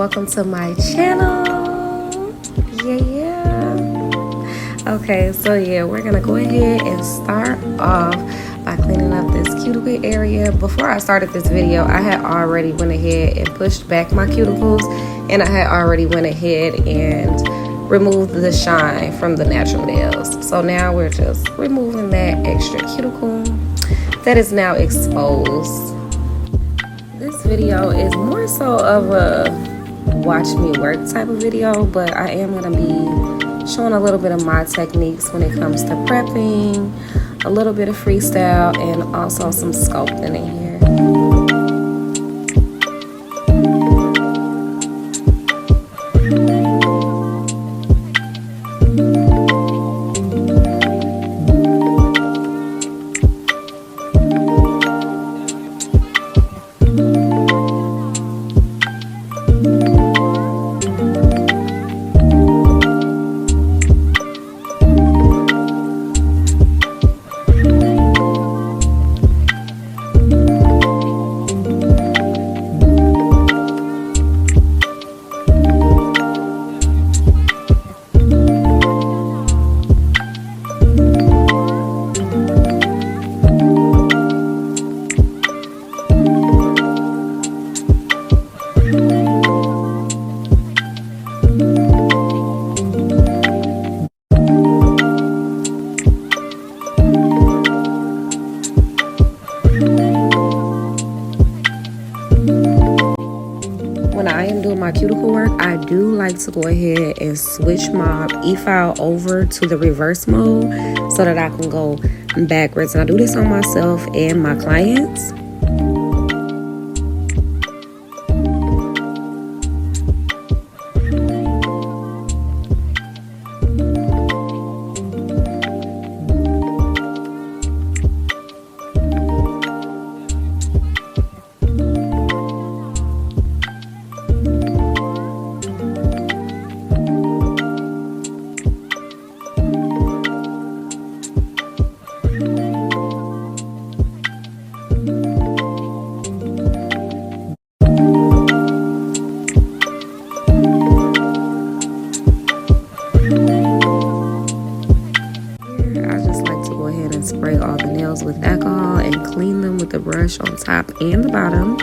welcome to my channel. Okay, so we're gonna go ahead and start off by cleaning up this cuticle area. Before I started this video, I had already went ahead and pushed back my cuticles, and I had already went ahead and removed the shine from the natural nails. So now we're just removing that extra cuticle that is now exposed. This video is more so of a watch me work type of video, but I am going to be showing a little bit of my techniques when it comes to prepping, a little bit of freestyle, and also some sculpting in here. When I am doing my cuticle work, I do like to go ahead and switch my e-file over to the reverse mode so that I can go backwards. And I do this on myself and my clients. Spray all the nails with alcohol and clean them with the brush on top and the bottom.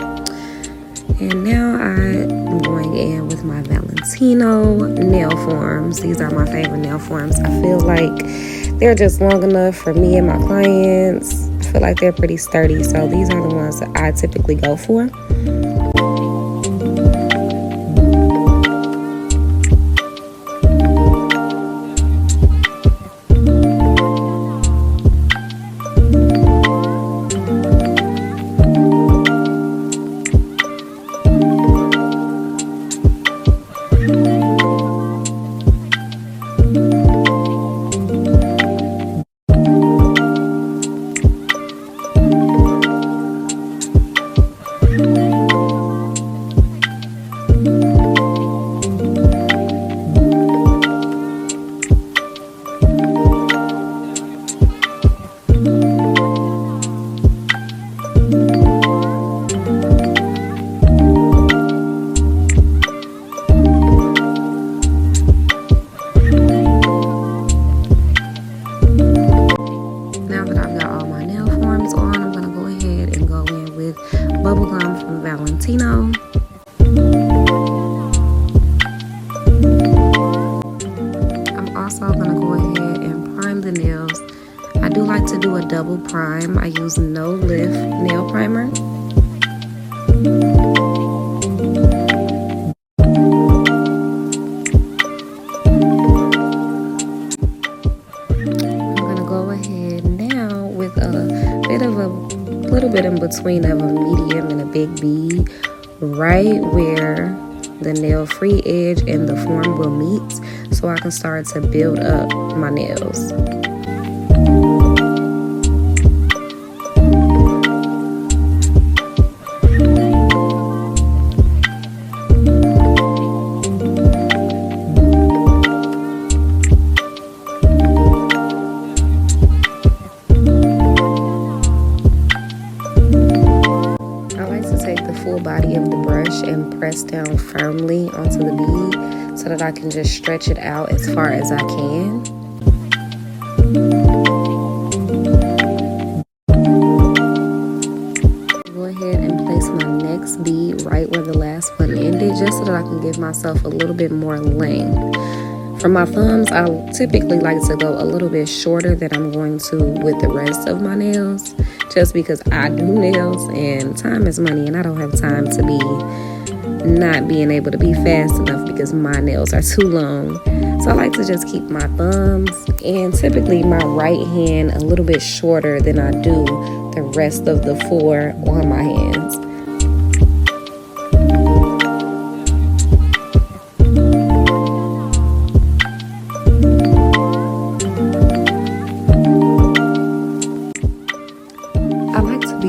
And now I'm going in with my Valentino nail forms. These are my favorite nail forms. I feel like they're just long enough for me and my clients. I feel like they're pretty sturdy, so these are the ones that I typically go for. Bubblegum from Valentino. I'm also going to go ahead and prime the nails. I do like to do a double prime. I use No Lift nail primer. I'm going to go ahead now with a little bit in between of a medium and a big bead, right where the nail free edge and the form will meet, so I can start to build up my nails. press down firmly onto the bead so that I can just stretch it out as far as I can. Go ahead and place my next bead right where the last one ended, just so that I can give myself a little bit more length. For my thumbs, I typically like to go a little bit shorter than I'm going to with the rest of my nails, just because I do nails and time is money, and I don't have time to be not being able to be fast enough because my nails are too long. So I like to just keep my thumbs and typically my right hand a little bit shorter than I do the rest of the 4 on my hands.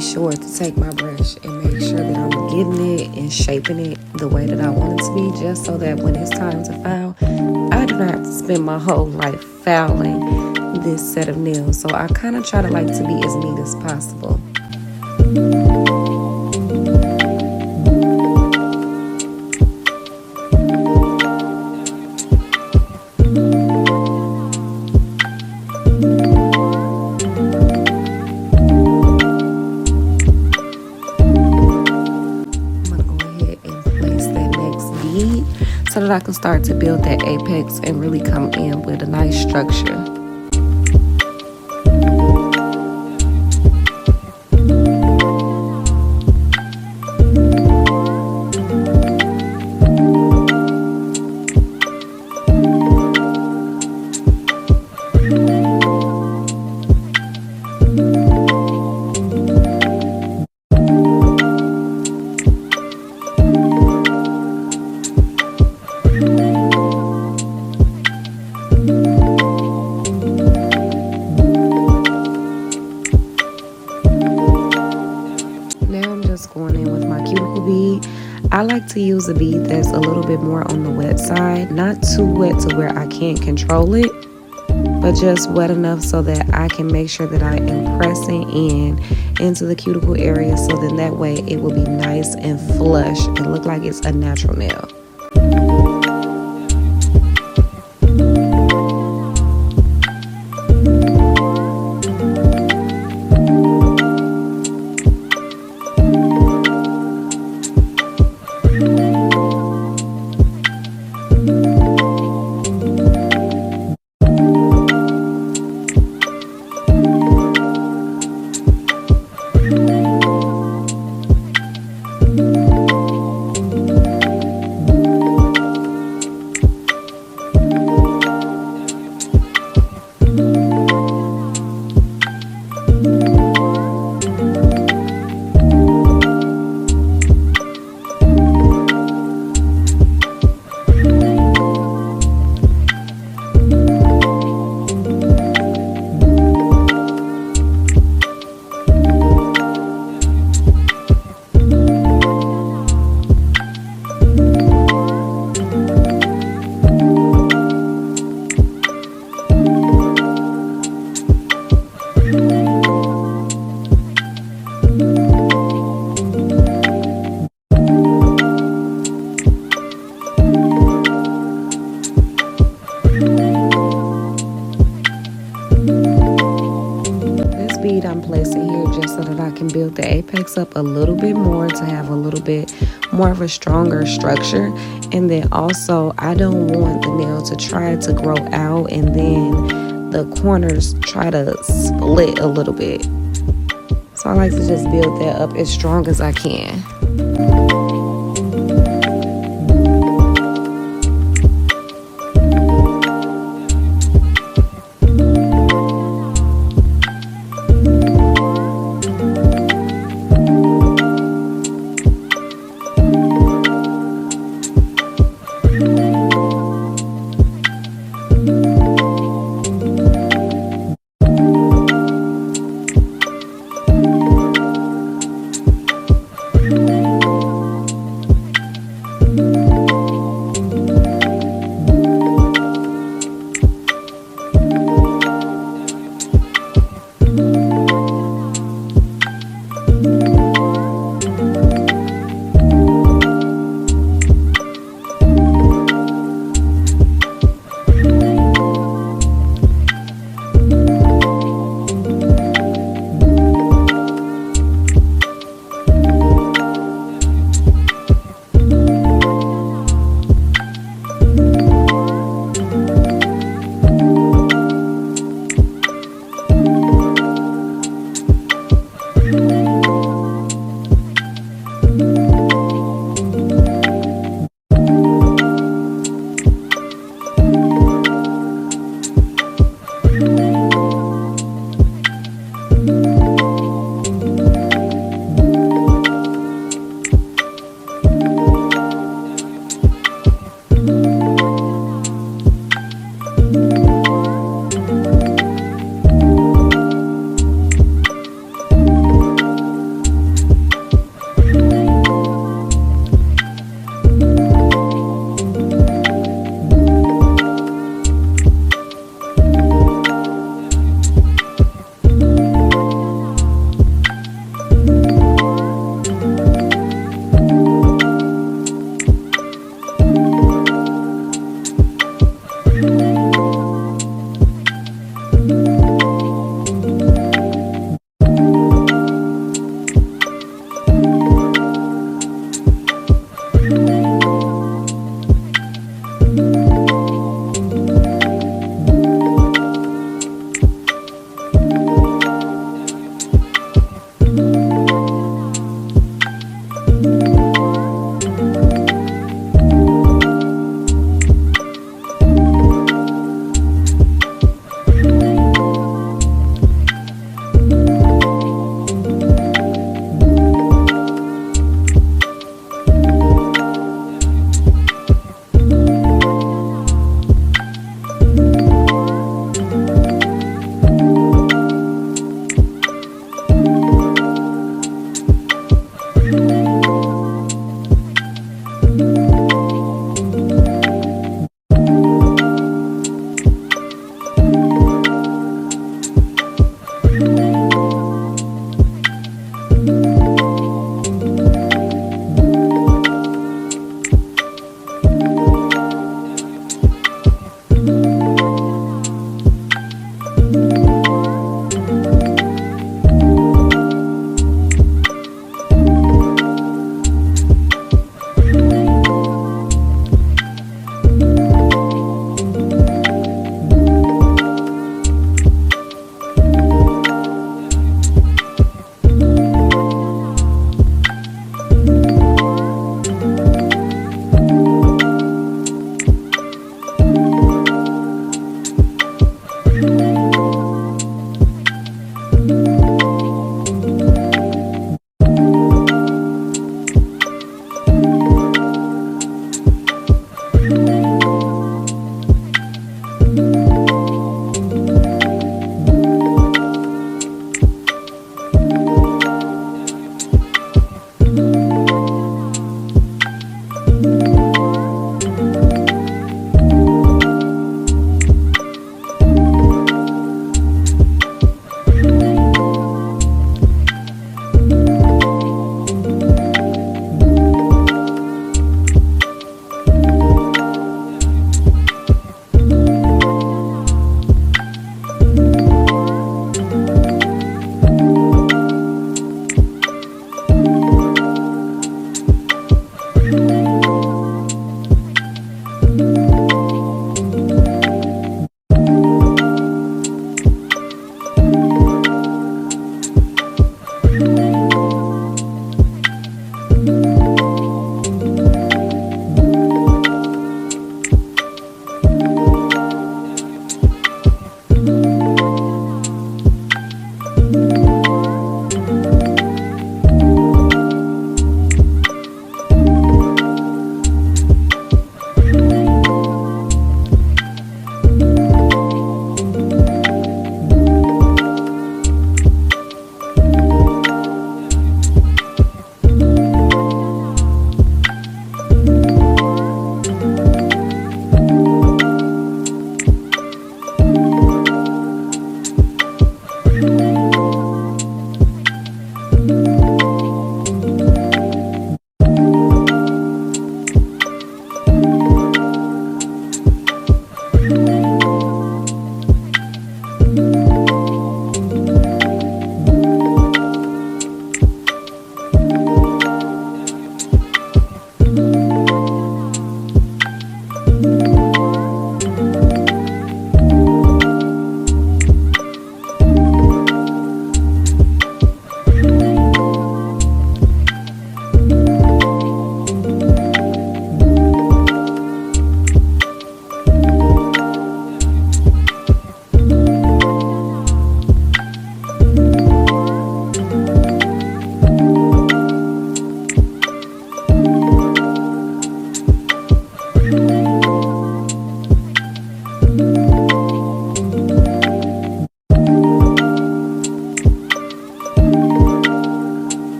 Sure to take my brush and make sure that I'm getting it and shaping it the way that I want it to be, just so that when it's time to file, I do not have to spend my whole life filing this set of nails. So I kind of try to like to be as neat as possible. So that I can start to build that apex and really come in with a nice structure. I like to use a bead that's a little bit more on the wet side, not too wet to where I can't control it, but just wet enough so that I can make sure that I am pressing into the cuticle area, so then that way it will be nice and flush and look like it's a natural nail. I'm placing here just so that I can build the apex up a little bit more to have a little bit more of a stronger structure. And then also I don't want the nail to try to grow out and then the corners try to split a little bit. So I like to just build that up as strong as I can.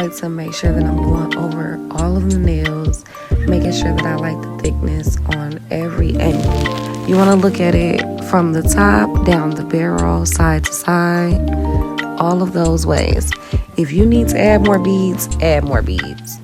like to make sure that I'm going over all of the nails, making sure that I like the thickness on every angle. You want to look at it from the top, down the barrel, side to side, all of those ways. If you need to add more beads, add more beads.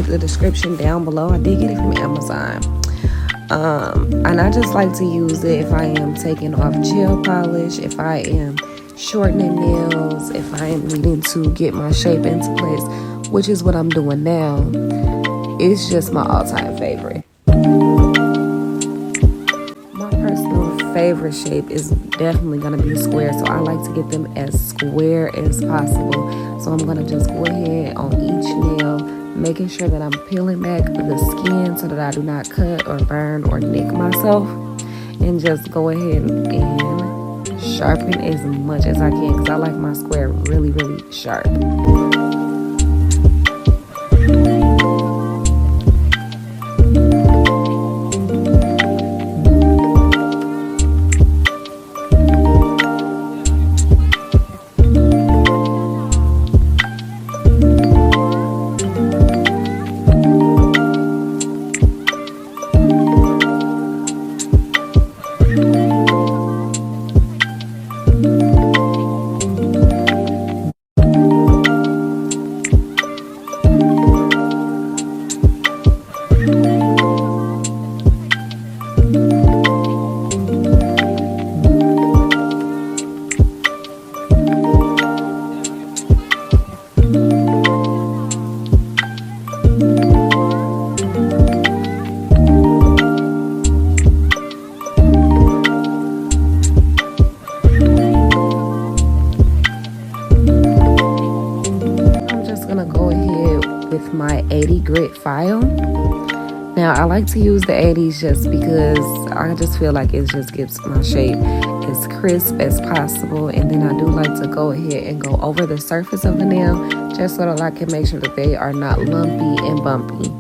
The description down below. I did get it from Amazon. And I just like to use it if I am taking off gel polish, if I am shortening nails, if I am needing to get my shape into place, which is what I'm doing now. It's just my all-time favorite. My personal favorite shape is definitely going to be square, so I like to get them as square as possible. So I'm going to just go ahead on each nail, making sure that I'm peeling back the skin so that I do not cut or burn or nick myself, and just go ahead and sharpen as much as I can because I like my square really, really sharp. With my 80 grit file. Now I like to use the 80s just because I just feel like it just gives my shape as crisp as possible, and then I do like to go ahead and go over the surface of the nail just so that I can make sure that they are not lumpy and bumpy.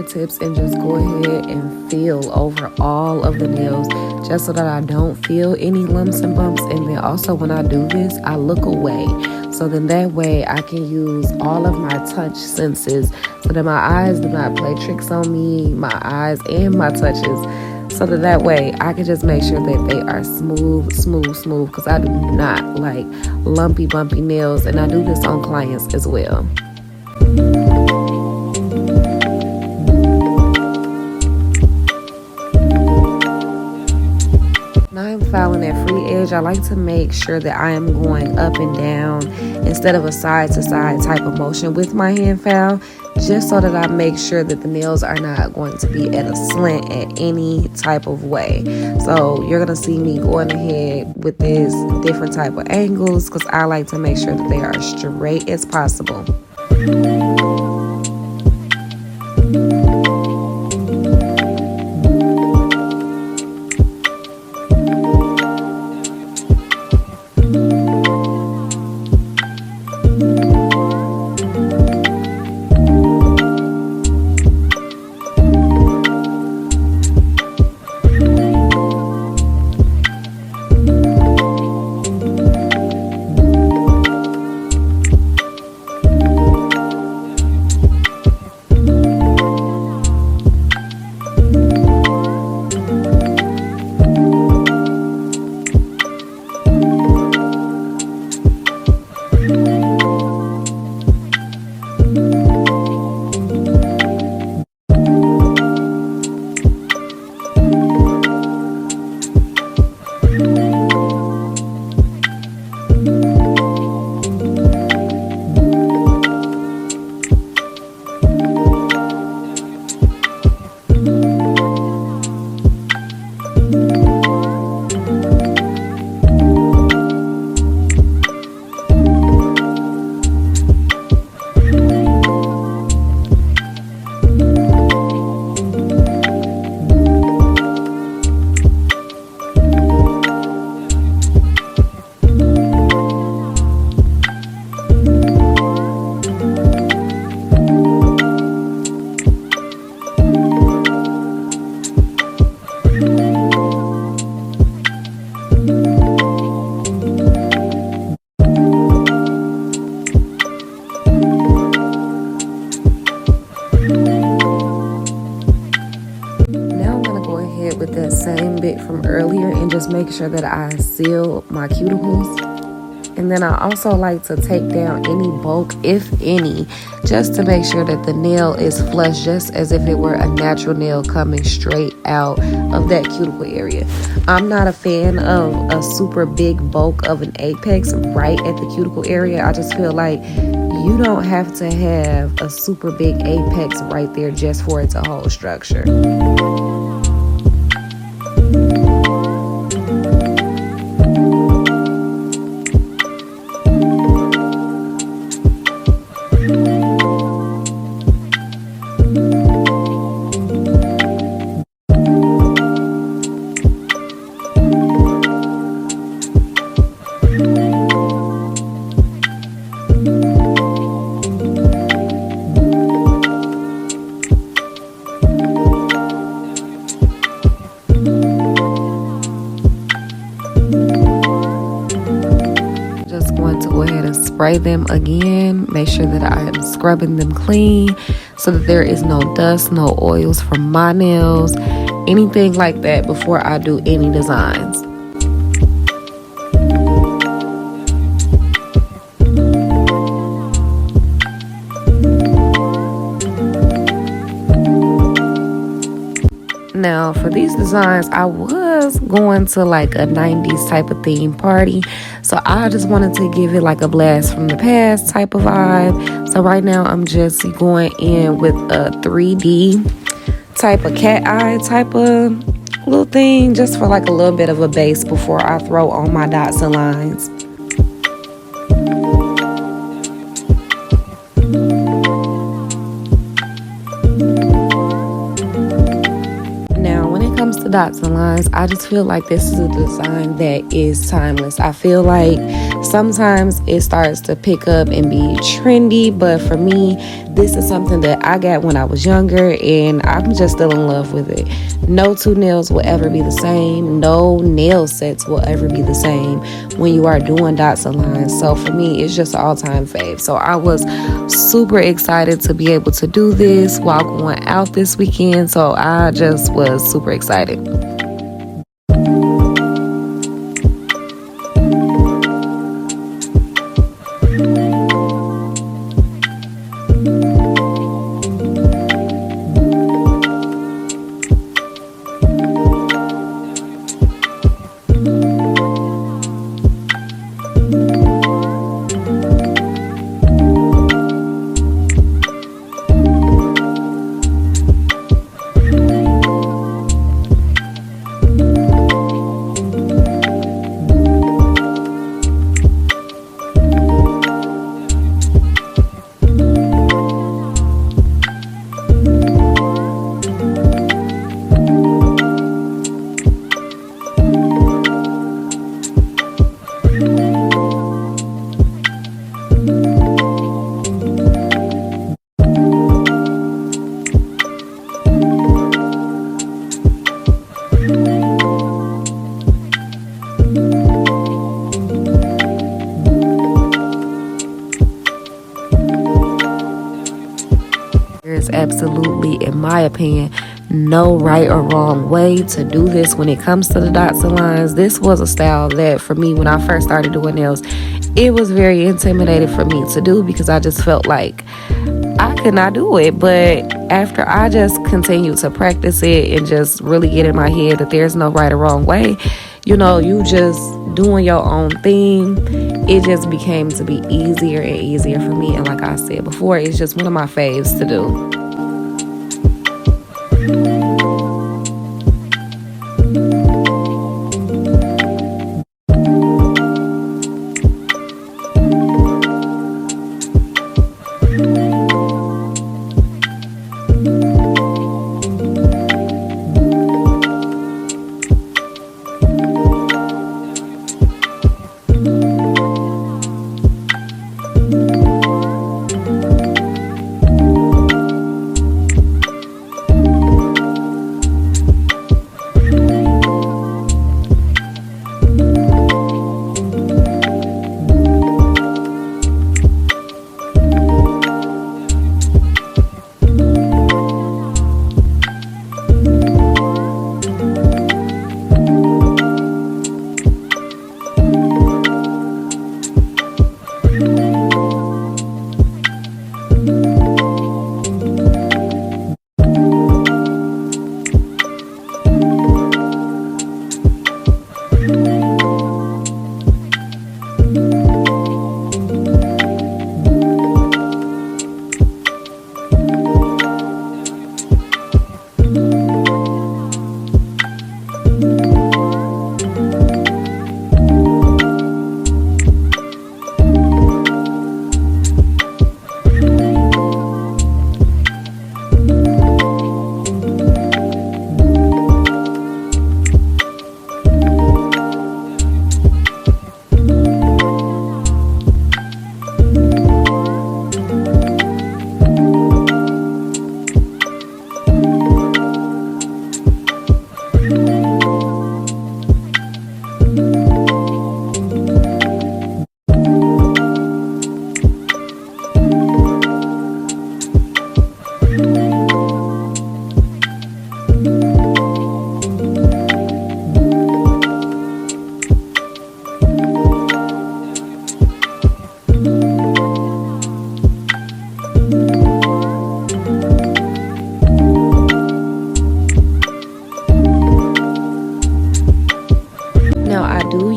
fingertips and just go ahead and feel over all of the nails, just so that I don't feel any lumps and bumps. And then also when I do this, I look away. So then that way I can use all of my touch senses so that my eyes do not play tricks on me, my eyes and my touches. So that way I can just make sure that they are smooth, because I do not like lumpy, bumpy nails. And I do this on clients as well. I'm filing that free edge. I like to make sure that I am going up and down instead of a side to side type of motion with my hand file, just so that I make sure that the nails are not going to be at a slant at any type of way. So you're gonna see me going ahead with this different type of angles, because I like to make sure that they are straight as possible. With that same bit from earlier and just make sure that I seal my cuticles. And then I also like to take down any bulk, if any, just to make sure that the nail is flush, just as if it were a natural nail coming straight out of that cuticle area. I'm not a fan of a super big bulk of an apex right at the cuticle area. I just feel like you don't have to have a super big apex right there just for it to hold structure. Spray them again, make sure that I am scrubbing them clean so that there is no dust, no oils from my nails, anything like that before I do any designs. Now for these designs, I was going to like a 90s type of theme party, so I just wanted to give it like a blast from the past type of vibe. So right now I'm just going in with a 3D type of cat eye type of little thing, just for like a little bit of a base before I throw on my dots and lines. the dots and lines, I just feel like this is a design that is timeless. I feel like sometimes it starts to pick up and be trendy, but for me, this is something that I got when I was younger, and I'm just still in love with it. No two nails will ever be the same. No nail sets will ever be the same when you are doing dots and lines. So for me, it's just an all-time fave. So I was super excited to be able to do this while going out this weekend. So I just was super excited. There's absolutely, in my opinion, no right or wrong way to do this when it comes to the dots and lines. This was a style that for me, when I first started doing nails, it was very intimidating for me to do because I just felt like I could not do it. But after I just continued to practice it and just really get in my head that there's no right or wrong way, you know, you just doing your own thing, it just became to be easier and easier for me. And like I said before, it's just one of my faves to do.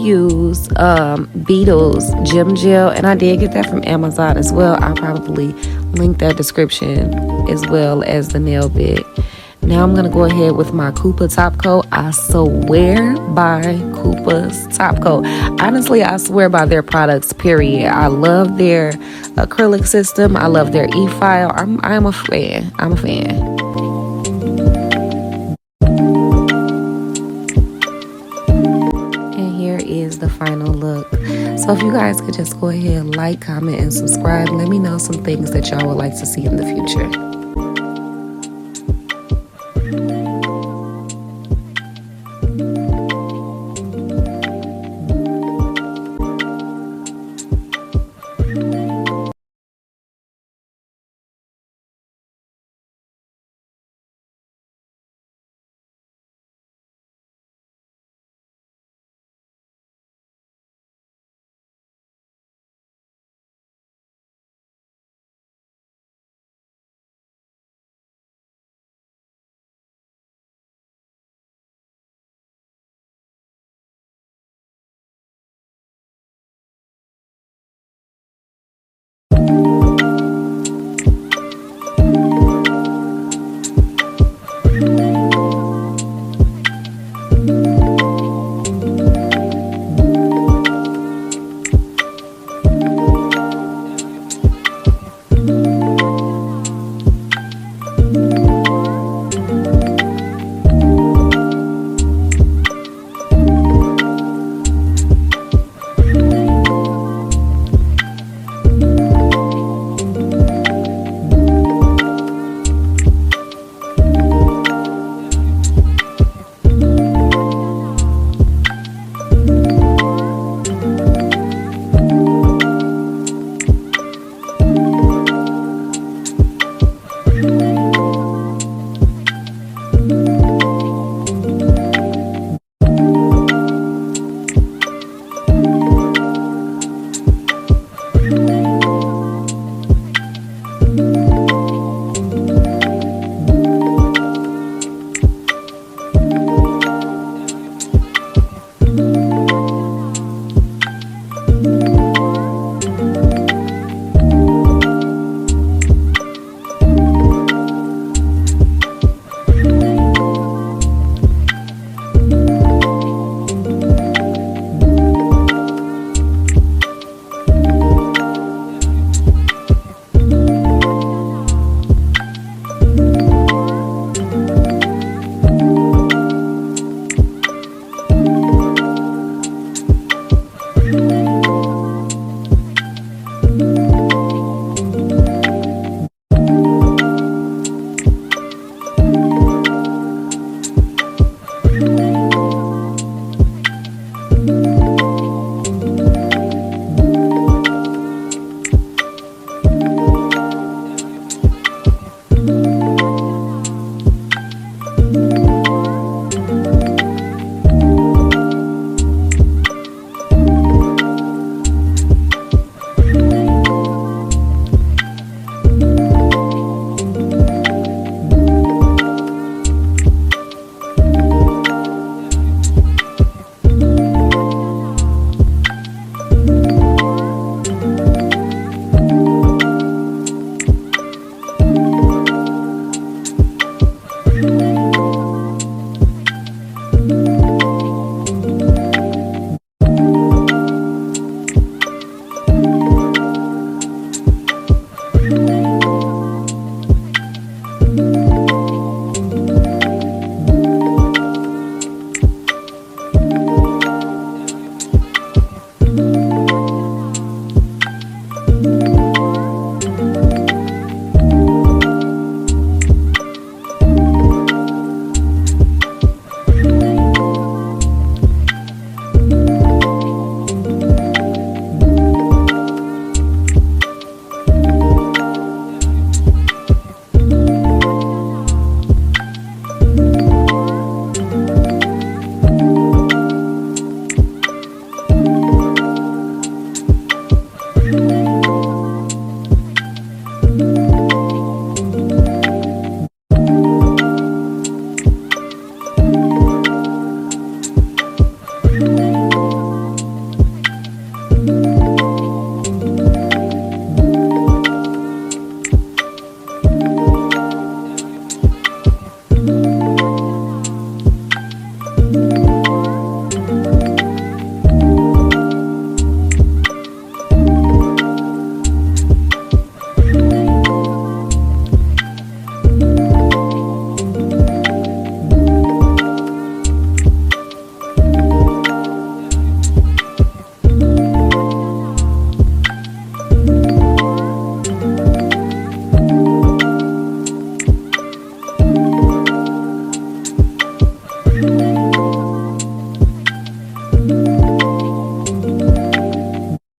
Use Beetle's gem gel, and I did get that from Amazon as well. I'll probably link that description as well as the nail bit. Now I'm gonna go ahead with my Koopa top coat. I swear by Koopa's top coat. Honestly, I swear by their products, period. I love their acrylic system. I love their e-file. I'm a fan. I'm a fan. is the final look. So if you guys could just go ahead, like, comment, and subscribe. Let me know some things that y'all would like to see in the future.